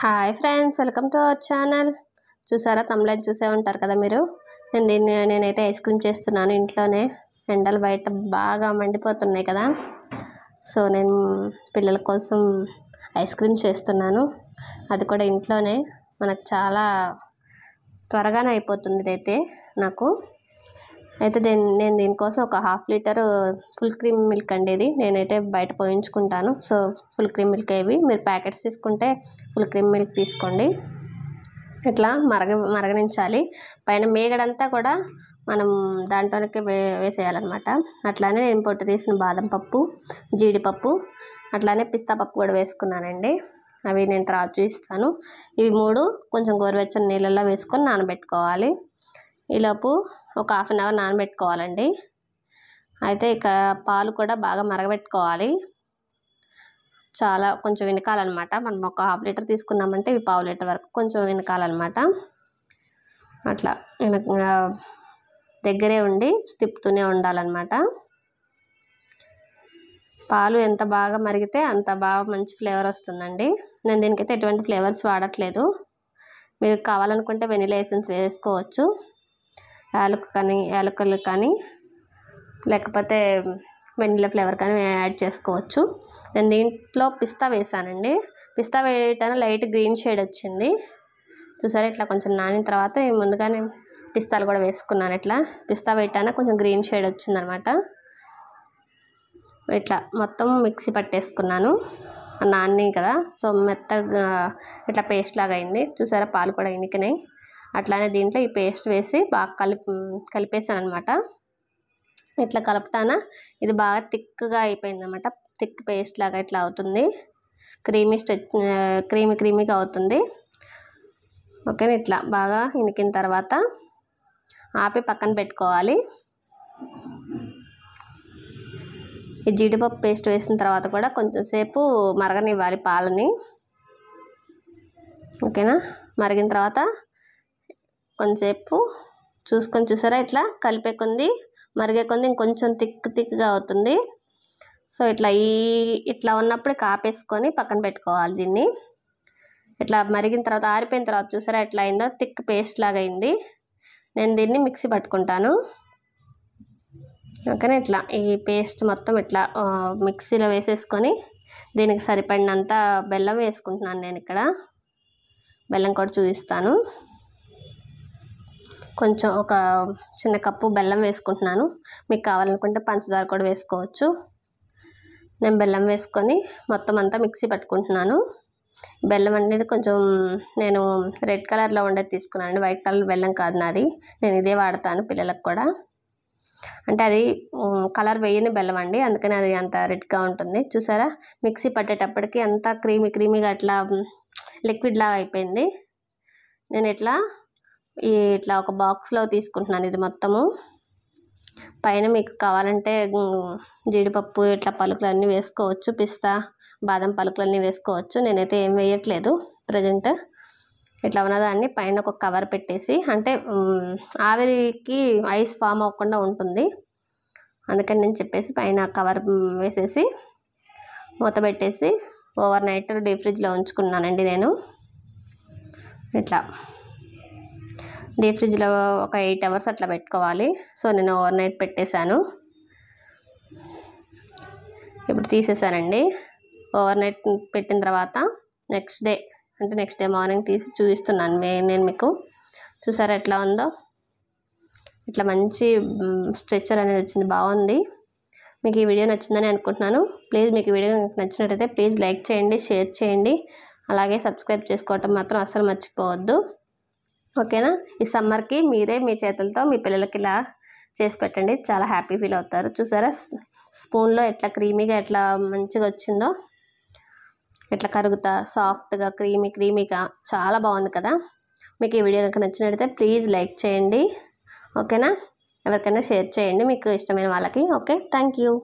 Hi friends, welcome to our channel. చూసారా, తమ్ముళ్ళు చూసే ఉంటారు కదా మీరు. నేనైతే ఐస్ క్రీమ్ చేస్తున్నాను ఇంట్లోనే. ఎండలు బయట బాగా మండిపోతున్నాయి కదా. సో నేను పిల్లల కోసం ఐస్ క్రీమ్ చేస్తున్నాను. అది కూడా ఇంట్లోనే. మనకు చాలా త్వరగానే అయిపోతుంది ఇదైతే నాకు. అయితే నేను దీనికోసం ఒక 1/2 లీటర్ ఫుల్ క్రీమ్ మిల్క్ అండి ఇది. నేనైతే బయట పోయించుకుంటాను. సో ఫుల్ క్రీమ్ మిల్క్ ఇవి. మీరు ప్యాకెట్స్ తీసుకుంటే ఫుల్ క్రీమ్ మిల్క్ తీసుకోండి. ఇట్లా మరగనించాలి. పైన మేగడంతా కూడా మనం దాంట్లోనే వేసేయాలన్నమాట. అట్లానే నేను పొట్టు తీసిన బాదం పప్పు, జీడిపప్పు, అట్లానే పిస్తా పప్పు కూడా వేసుకున్నానండి. అవి నేను తర్వాత చూపిస్తాను. ఇవి 3 కొంచెం గోరువెచ్చని నీళ్ళల్లో వేసుకొని నానబెట్టుకోవాలి. ఈలోపు ఒక 1/2 అవర్ నానబెట్టుకోవాలండి. అయితే ఇక పాలు కూడా బాగా మరగబెట్టుకోవాలి. చాలా కొంచెం వినకాలన్నమాట. మనం ఒక 1/2 లీటర్ తీసుకున్నామంటే ఇవి 1/2 లీటర్ వరకు కొంచెం వినకాలన్నమాట. అట్లా దగ్గరే ఉండి తిప్పుతూనే ఉండాలన్నమాట. పాలు ఎంత బాగా మరిగితే అంత బాగా మంచి ఫ్లేవర్ వస్తుందండి. నేను దీనికైతే ఎటువంటి ఫ్లేవర్స్ వాడట్లేదు. మీరు కావాలనుకుంటే వెనిలా ఎసెన్స్ వేసుకోవచ్చు, యాలకులు కానీ లేకపోతే వెనిలా ఫ్లేవర్ కానీ యాడ్ చేసుకోవచ్చు. నేను దీంట్లో పిస్తా వేసానండి. పిస్తా వేయటానికి లైట్ గ్రీన్ షేడ్ వచ్చింది. చూసారా, ఇట్లా కొంచెం నానిన తర్వాత నేను ముందుగానే పిస్తాలు కూడా వేసుకున్నాను. ఇట్లా పిస్తా వేయటానికి కొంచెం గ్రీన్ షేడ్ వచ్చిందనమాట. ఇట్లా మొత్తం మిక్సీ పట్టేసుకున్నాను. నాని కదా, సో మెత్తగా ఇట్లా పేస్ట్ లాగా అయింది. చూసారా, పాలు కూడా ఇనికినాయి. అట్లానే దీంట్లో ఈ పేస్ట్ వేసి బాగా కలిపేసాను అనమాట. ఇట్లా కలపటాన ఇది బాగా థిక్గా అయిపోయింది అనమాట. థిక్ పేస్ట్ లాగా ఇట్లా అవుతుంది. క్రీమీగా అవుతుంది. ఓకేనా. ఇట్లా బాగా ఇనికిన తర్వాత ఆపి పక్కన పెట్టుకోవాలి. ఈ జీడిపప్పు పేస్ట్ వేసిన తర్వాత కూడా కొంచెం సేపు మరగనివ్వాలి పాలని. ఓకేనా. మరిగిన తర్వాత కొంచెంసేపు చూసుకొని, చూసారా, ఇట్లా కలిపే కొంది మరిగే కొంది ఇంకొంచెం థిక్గా అవుతుంది. సో ఇట్లా ఉన్నప్పుడు కాపేసుకొని పక్కన పెట్టుకోవాలి దీన్ని. ఇట్లా మరిగిన తర్వాత ఆరిపోయిన తర్వాత చూసారా ఎట్లా అయిందో, థిక్ పేస్ట్ లాగా అయింది. నేను దీన్ని మిక్సీ పట్టుకుంటాను. ఓకేనా. ఇట్లా ఈ పేస్ట్ మొత్తం ఇట్లా మిక్సీలో వేసేసుకొని దీనికి సరిపడినంత బెల్లం వేసుకుంటున్నాను నేను ఇక్కడ. బెల్లం కూడా చూపిస్తాను. కొంచెం ఒక చిన్న కప్పు బెల్లం వేసుకుంటున్నాను. మీకు కావాలనుకుంటే పంచదార కూడా వేసుకోవచ్చు. నేను బెల్లం వేసుకొని మొత్తం అంతా మిక్సీ పట్టుకుంటున్నాను. బెల్లం అనేది కొంచెం నేను రెడ్ కలర్లో ఉండేది తీసుకున్నాను. వైట్ కలర్ బెల్లం కాదు నాది. నేను ఇదే వాడతాను పిల్లలకు కూడా. అంటే అది కలర్ వేయని బెల్లం అండి, అందుకని అది అంత రెడ్గా ఉంటుంది. చూసారా, మిక్సీ పట్టేటప్పటికి అంతా క్రీమీగా అట్లా లిక్విడ్ లాగా అయిపోయింది. నేను ఇట్లా ఒక బాక్స్లో తీసుకుంటున్నాను ఇది మొత్తము. పైన మీకు కావాలంటే జీడిపప్పు ఇట్లా పలుకులన్నీ వేసుకోవచ్చు, పిస్తా బాదం పలుకులన్నీ వేసుకోవచ్చు. నేనైతే ఏం వేయట్లేదు ప్రజెంట్. ఇట్లా ఉన్నదాన్ని పైన ఒక కవర్ పెట్టేసి, అంటే ఆవిరికి ఐస్ ఫామ్ అవ్వకుండా ఉంటుంది, అందుకని నేను చెప్పేసి పైన కవర్ వేసేసి మూత పెట్టేసి ఓవర్ నైట్ డీప్ ఫ్రిడ్జ్లో ఉంచుకున్నానండి నేను. ఇట్లా డీప్ ఫ్రిడ్జ్లో ఒక 8 అవర్స్ అట్లా పెట్టుకోవాలి. సో నేను ఓవర్ నైట్ పెట్టేశాను. ఇప్పుడు తీసేసానండి. ఓవర్ నైట్ పెట్టిన తర్వాత నెక్స్ట్ డే మార్నింగ్ తీసి చూపిస్తున్నాను నేను మీకు. చూసారా ఎట్లా ఉందో. ఇట్లా మంచి స్ట్రెచ్చర్ అనేది వచ్చింది, బాగుంది. మీకు ఈ వీడియో నచ్చిందని అనుకుంటున్నాను. ప్లీజ్ మీకు ఈ వీడియో నచ్చినట్టయితే ప్లీజ్ లైక్ చేయండి, షేర్ చేయండి, అలాగే సబ్స్క్రైబ్ చేసుకోవటం మాత్రం అస్సలు మర్చిపోవద్దు. ఓకేనా. ఈ సమ్మర్కి మీరే మీ చేతులతో మీ పిల్లలకి ఇలా చేసి పెట్టండి, చాలా హ్యాపీ ఫీల్ అవుతారు. చూసారా, స్పూన్లో ఎట్లా క్రీమీగా ఎట్లా మంచిగా వచ్చిందో, ఇట్లా కరుగుతా సాఫ్ట్గా క్రీమీగా చాలా బాగుంది కదా. మీకు ఈ వీడియో కనుక నచ్చినట్టయితే ప్లీజ్ లైక్ చేయండి. ఓకేనా. ఎవరికైనా షేర్ చేయండి మీకు ఇష్టమైన వాళ్ళకి. Okay, thank you.